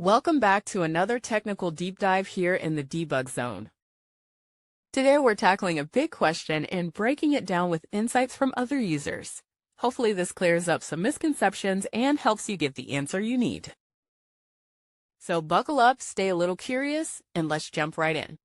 Welcome back to another technical deep dive here in the debug zone. Today we're tackling a big question and breaking it down with insights from other users. Hopefully this clears up some misconceptions and helps you get the answer you need. So buckle up, stay a little curious, and let's jump right in.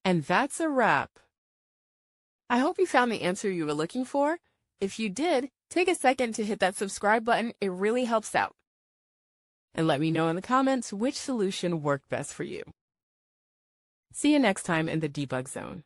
And that's a wrap. I hope you found the answer you were looking for. If you did, take a second to hit that subscribe button. It really helps out. And let me know in the comments which solution worked best for you. See you next time in the debug zone.